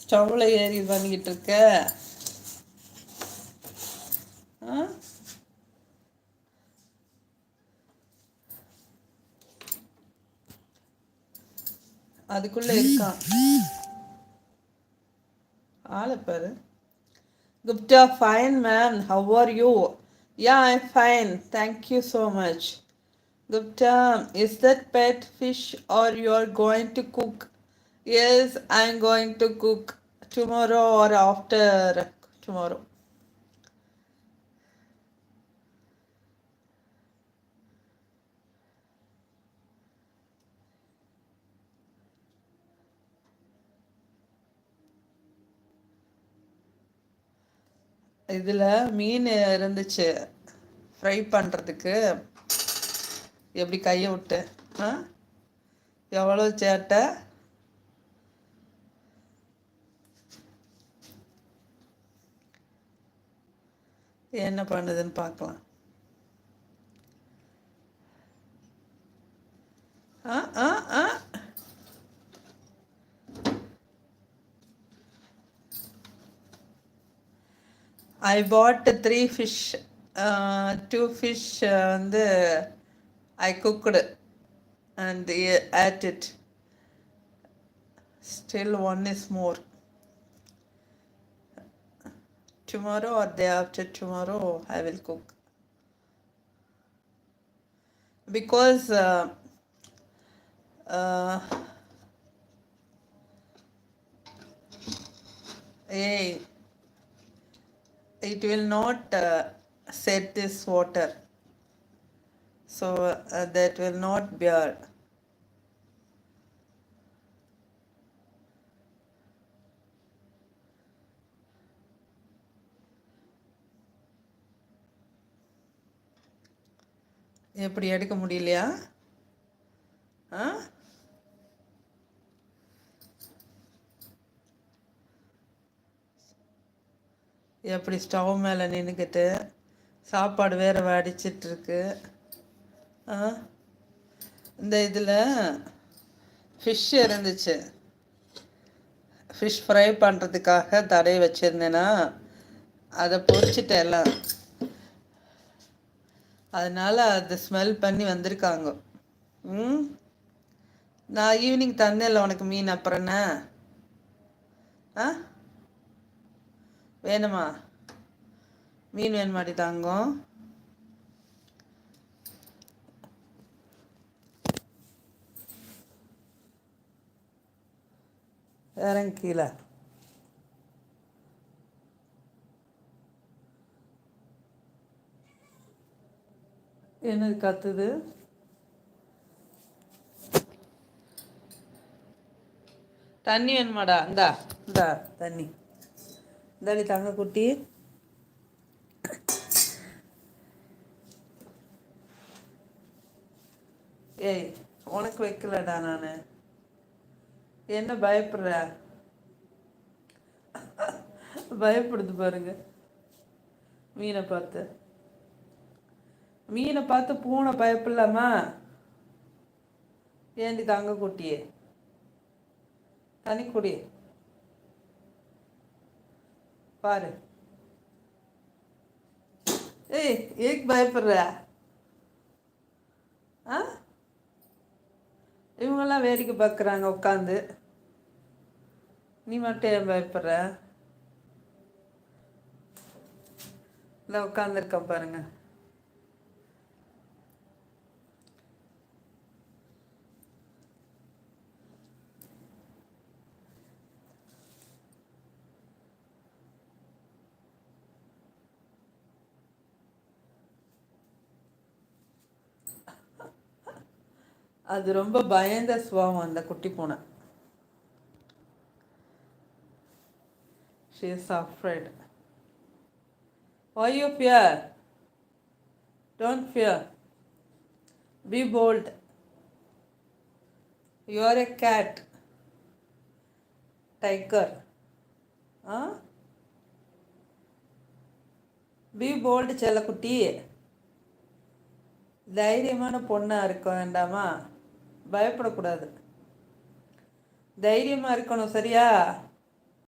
ஸ்டவ்வில் ஏறி பண்ணிக்கிட்டு இருக்க? அதுக்குள்ளே இருக்கான் ஆளை பாரு. Gupta, fine ma'am. How are you? Yeah, I'm fine. Thank you so much. Gupta, is that pet fish or you're going to cook? Yes, I'm going to cook tomorrow or after tomorrow. இதில் மீன் இருந்துச்சு fry பண்ணுறதுக்கு. எப்படி கையை விட்டு எவ்வளோ சேட்டை. என்ன பண்ணுதுன்னு பார்க்கலாம். ஆ ஆ ஆ I bought 3 fish. 2 fish வந்து I cooked and ate it. Still one is more. Tomorrow or day after tomorrow I will cook. Because it will not set this water. So that will not bear. எப்படி எடுக்க முடியலையா? எப்படி stove மேலே நின்றுக்கிட்டு சாப்பாடு வேறு வடிச்சிட்ருக்கு. இந்த இதில் ஃபிஷ் இருந்துச்சு. ஃபிஷ் ஃப்ரை பண்ணுறதுக்காக தடவை வச்சுருந்தேன்னா அதை பொரிச்சிட்டேன் எல்லாம். அதனால் அதை ஸ்மெல் பண்ணி வந்திருக்காங்க. நான் ஈவினிங் தந்தேன்ல உனக்கு மீன். அப்புறம் என்ன வேணுமா? மீன் வேணுமாடி தாங்கும்? இறங்க கீழே. என்னது கத்துது? தண்ணி வேணுமாடா? இந்தா தண்ணி. இந்தாடி தங்க குட்டி. ஏய், உனக்கு வைக்கலடா நான். என்ன பயப்படுற? பயப்படுது பாருங்க மீனை பார்த்து. மீனை பார்த்து பூனை பயப்படலாமா? ஏண்டி தங்க குட்டியே, தனி குடி பாரு. ஏய், ஏக்கு பயப்படுற? இவங்கெல்லாம் வேடிக்கை பார்க்குறாங்க உட்காந்து. நீ மட்டும் ஏன் பயப்படுற? இல்லை உட்காந்துருக்க பாருங்க. அது ரொம்ப பயந்த சுபாவம் அந்த குட்டி பூனை. She is afraid. Why you fear? Don't fear. Be bold. You are a cat. Tiger. Be bold செல்லக்குட்டி. தைரியமான பொண்ணாக இருக்க வேண்டாமா? பயப்படக்கூடாது. தைரியமாக இருக்கணும், சரியா?